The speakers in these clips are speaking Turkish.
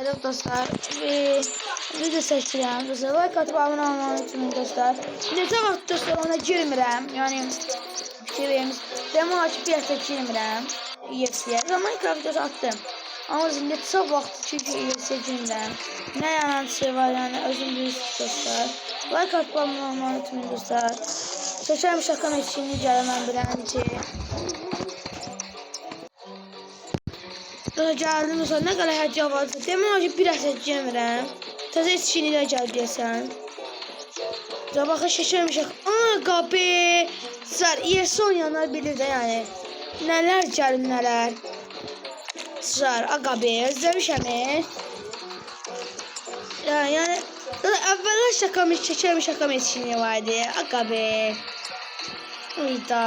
Evet dostlar, video seçtirəm dostlar, like atıp abone olmayı unutmayın dostlar. Neçə vaxt dostlar ona girmirəm, yəni fikirlərimiz demo açıb bir həftə girmirəm EFC-yə. Minecraft videosu attım, amma neçə vaxt çünki EFC-yə girmirəm. Nə yanan şey var, yəni özüm bilirsiniz dostlar. Like atıp abone olmayı unutmayın dostlar. Seçərəm şaka etkinliği gəlməm bilən ki. Gəldim dostlar, nə qədər hədiyyə varsa, demək ki bir həftə girmirəm. Təzə etkinliklər gəl deyəsən. Baxın şəkərmişək. Qabi. Sizlər EFC oynayanlar bilir də yəni. Nələr gəlir nələr. Sizlər qabi özləmişəm. Yəni əvvəllər şəkərmişək etkinliyi vardı. Qabi. Uyda.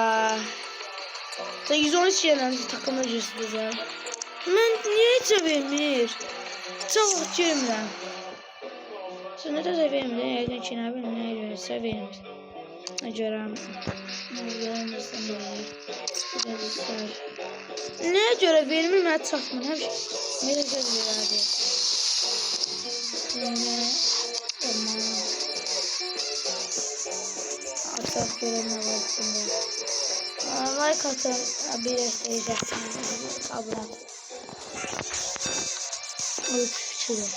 113 yerdən takımda cüzdüzəm. Mən niyə heç vermir? Çox vaxt görmürəm. Sən nədə də vermir? Yəqin ki, nə bilim, nəyə görürsə vermir. Nə görəm? Nəyə görə vermir? Mənə çatmır. Həmişə nəyə görə verərdi? Artıq görəm nə var içində. Like atın. Bir istəyəcəksiniz. Abunə. Ölçülü.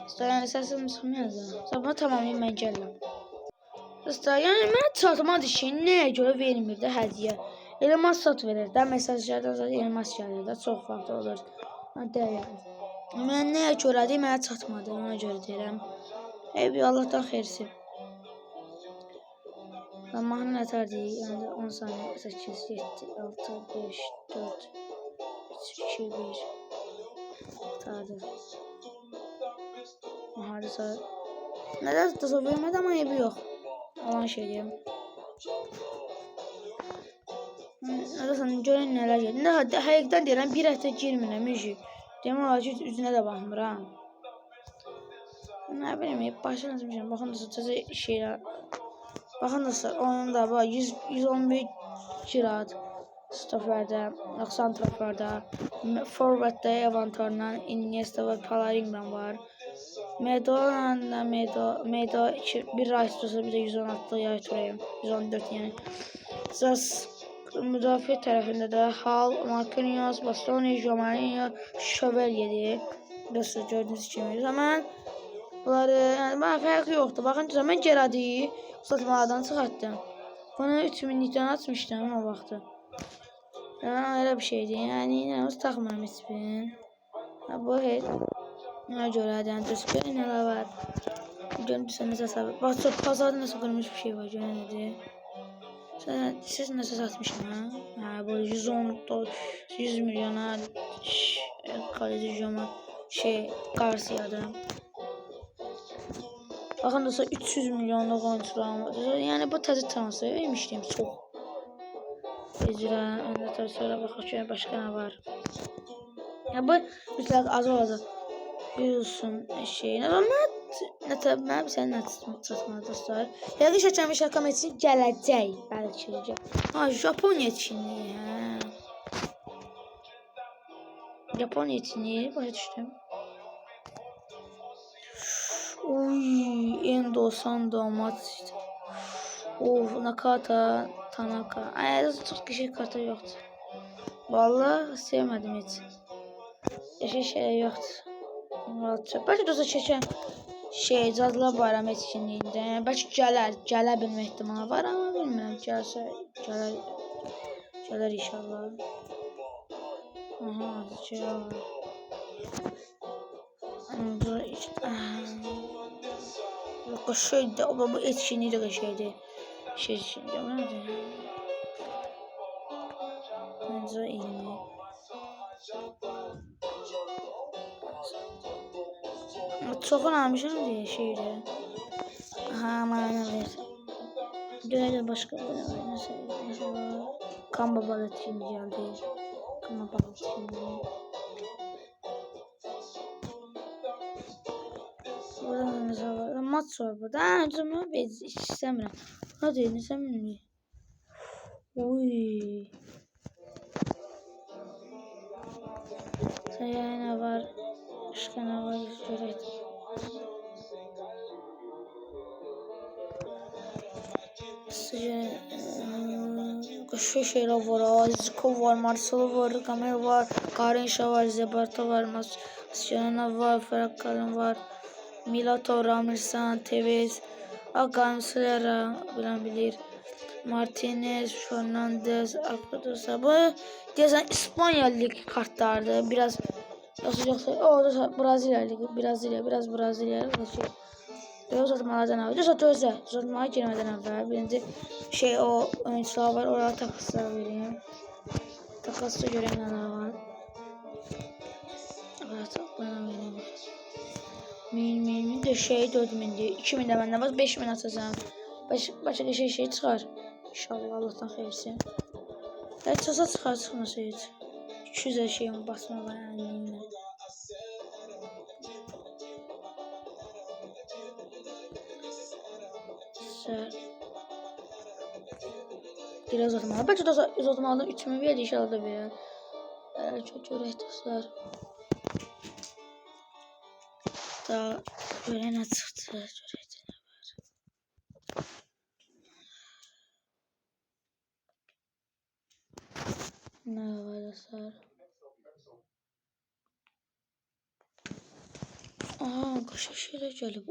Dostlar, səsim çıxmıyacaq. Bunu tamamlayayım, mən gələm. Dostlar, yəni mən çatmadı ki, nəyə görə vermir də hədiyyə. Elmas sat verir də, mesajlardan zaten elmas gəlir də, çox vaxt olur. Dəyər. Mən nəyə görədir, mənə çatmadı, ona görə deyirəm. Eybi Allahdan xeyirsi. Zamanı nətərdir, yəni 10 saniyə, 8, 7, 6, 5, 4, 3, 2, 1. Tardır. Hardasa. Nədən da vermədi, amma eybi yox. Olan şey deyəm. Nədən görün nələr gedir. Həqiqdən deyirəm, bir həftə girmirəm, müjük. Demək olar ki, üzünə də baxmıram. Nə bileyim, başını açmışam. Baxın dostlar, təzə şeylər. Baxın dostlar, onun da var 111 kirat stoplarda, 90 traflarda, forwardda Evantorla, Iniesta və Palarin'dan var. Medo'la Medo bir right dostlar, bir də 116 yay turayım. 114 yəni. Zas müdafiə tərəfində də Hal, Marquinhos, Bastoni, Jomarinho, Chevalier dostlar, gördüyünüz kimi. Zaman bunları, yəni bana fərqi yoxdur. Baxın, mən Gerrard'ı satmalardan çıxartdım. Bunu 3000'likdən atmışdım o vaxtı. Yəni elə bir şeydir. Yəni nə taxmıram heç bir. Bu heç nə görə yəni düzgün nələr var. Görürsən necə hesab. Bax, çox pazarda nəsə qırmış bir şey var, görən nədir? Siz nəsə satmışım ha? Hə, bu 100 milyona kaleci Joma Garcia'da. Baxın dostlar, 300 milyonluq oyuncularım var. Yəni bu təzə transfer vermişdim çox. Üzrə, öndə transferə baxaq ki, başqa nə var. Ya bu mütləq az olacaq. Bilirsin şey. Mən səni çatmadı dostlar. Yəqin şəkəmi şəkam etsin gələcək. Bəlkə. Ha, Japoniya etkinliyi, hə. Japoniya etkinliyi, başa düşdüm. Uy, Endo, Sando, Matsuda. Of, Nakata, Tanaka. Çox kişi kartı yoxdur. Vallahi sevmədim heç. Yaşa şey yoxdur. Bəlkə dostlar çəkən Cadılar Bayramı etkinliyində. Yəni bəlkə gələ bilmə ehtimalı var, amma bilmirəm. Gəlsə gələr inşallah. Aha, gələr. Yox, şeydir, amma bu etkinliyi də şeydir. Şeydir, o nədir? Məncə iyi. Çoxun almışam deyə şeydir. Aha, mənə ver. Görədə başqa nəsə. Kamba balet kimi gəldi. Kamba balet kimi. maç var burada. Öncəmə biz istəmirəm. Buna deyilsəm mi? Uy. Sayaya nə var? Başqa nə var? Görək. Kaşı şeyler var. Ziko var. Marcelo var. Gamer var. Garinşa var. Zebarta var. Mascherano var. Ferrakalan var. Milito, Ramirsan, Tevez. Agan Slera bilen bilir. Martinez, Fernandez, arkadaşlar. Bu desen İspanya Ligi kartlardı. Biraz yoksa orada Brezilya Ligi. Biraz Brezilya. Uzatmalardan evvel. Uzatmaya girmeden evvel. Birinci o oyuncular var. Oraya takaslar vereyim. Takasla gören neler var. Evet, bana vereyim. 1000 de 4000'di. 2000 de benden var. 5000 atacağım. Başka şey çıkar. İnşallah Allah'tan xeyirsin. Evet, çıxmasa heç. 200 şeyimi basmağa yani. Biraz uzatmalı. Bəlkə də uzatmalı 3000 verir inşallah da verir. Çok görək dostlar. Daha görək nə çıxdı. Görək nə var. Nə var dostlar. Aha, qaşa şeyler gəlib.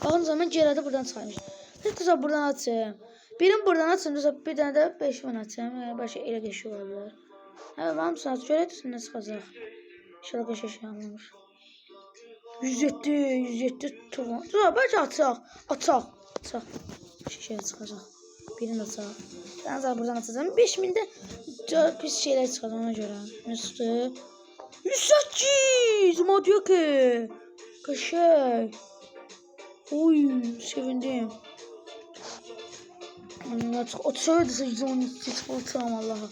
Baxın zaman Gerardı buradan çıxarmış. Dostlar buradan açayım. Birini buradan açın. Dostlar bir tane də 5000 açayım. Başka elə qəşə olar. Evet, var mısın? Görək nə çıxacaq. İnşallah qaşa şey almamış. 107 tuğan. Dur, bəlkə açaq. Şişəyə çıxacaq. Birini açaq. Ben zaten buradan açacağım. 5000'de pis şeyler çıxacaq ona görə. Üstü. 108! Madioke. Kaşay. Oy, sevindim. O tövbe 112 çıkartacağım Allah'a.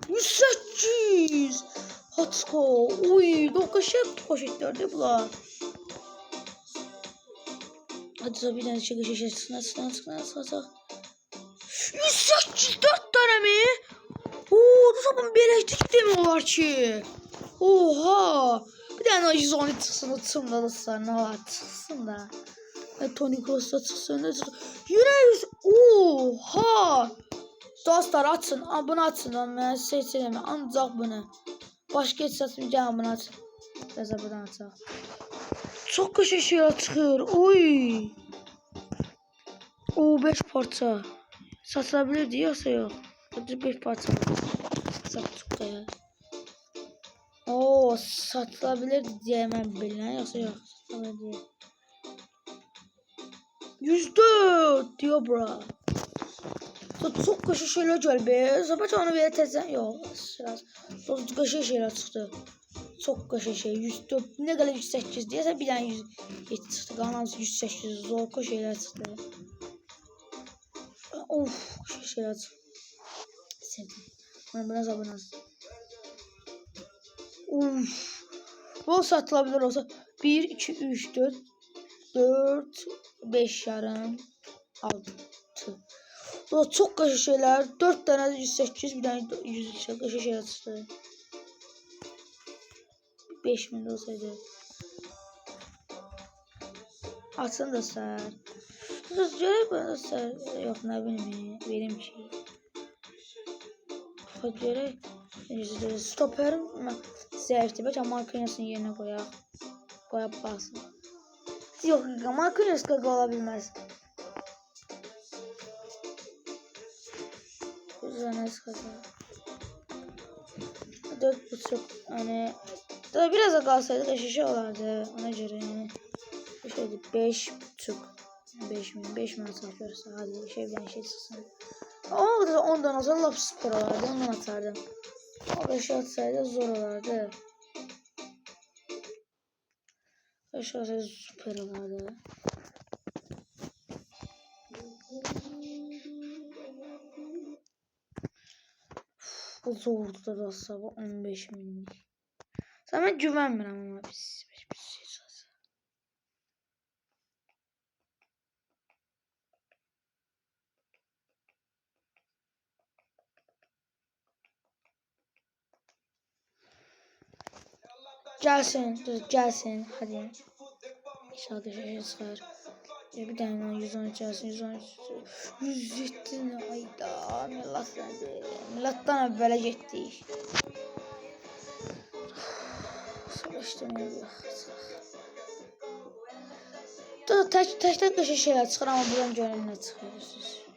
108! Hatsko. Oy, dokuşak poşetlerdi bunlar. Hadi tabii bir tane şişe çıksın. 108 4 tane mi? Bu zaman belirtik demiyorlar ki. Oha. Bir tane 112 çıksın uçsun dostlar. Ne var çıksın da. Toni Kroos'ta çıksın. Yine oha. Dostlar açın. Bunu açın. Ben seçelim. Ancak bunu. Başka hiç satmayacağım bunu açın. Biraz da buradan açalım. Çok köşe şeyler çıkıyor. Oy. 5 parça. Satılabilir diyorsa yok. Hadi 5 parça. Sattık ya. Satılabilir diyemem bilinen yoksa yok. Satılabilir. 104 diyor bro. Çok köşe şeyler gel be. Sabah onu bir tezden yok. Biraz köşe şeyler çıktı. Çok köşe şey 104 ne kadar 108 diyese bir tane 107 çıktı. Kalan 108 zor köşe şeyler çıktı. Of köşe şeyler çıktı. Sevdim. Bana biraz abone ol. Uf. Bu satılabilir olsa 1 2 3 4 5 yarım 6. Bu çok köşe şeyler. 4 tane 108 bir tane 100 köşe şeyler çıktı. 5000 de olsaydı. Açın da sar. Görək bana sar. Yok ne bileyim. Verim ki. Hadi görək. Stoperim zəifdir. Bəlkə Marquinhos'un yerine koyaq basın. Yok Marquinhos ola bilməz. Güzel ne çıkacaq. 4.5 yani da biraz da kalsaydı şişe olardı ona göre yani şeydi 5.5 5.000 satıyorsa hadi şeyden şey çıksın. Ama da ondan olsa laf spor olardı ondan atardım. O 5 atsaydı zor olardı. 5 atsaydı süper olardı. Bu zordu da dostlar bu 15 minlik. Sana güvenmirəm ama biz şey Gelsin, gelsin. Hadi. İnşallah şey çıkar. Bir tane 113 gelsin, 113. 107 ne? Ayda. Millat nedir? Millattan evvela getdik. Savaştırmaya bir baxacaq. Təkdən qəşəng şeylər çıxır, amma buradan görən nə çıxır?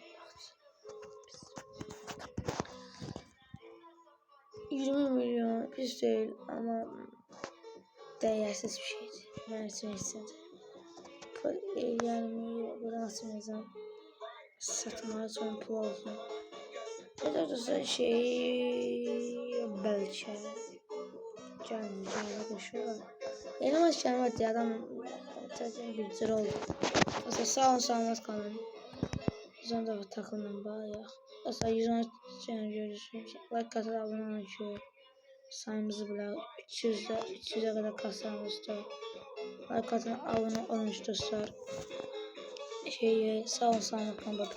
20 milyon pis değil ama değersiz bir şeydi. Ben açmak istedim. Yani buradan açmayacağım. Satmaya son pul olsun. Ne de şey belki gelmeyeceğine koşuyor. Yeni maç gelmedi adam zaten bir zır oldu. Mesela sağ ol sağlamaz kalın. 110 defa takımdan bayağı. Mesela 113 yani görürsünüz. Like katıl abone olun ki sayımızı bile 300'e kadar kasarımızda. Like katıl abone olun dostlar. Sağ ol sağlamaz kalın.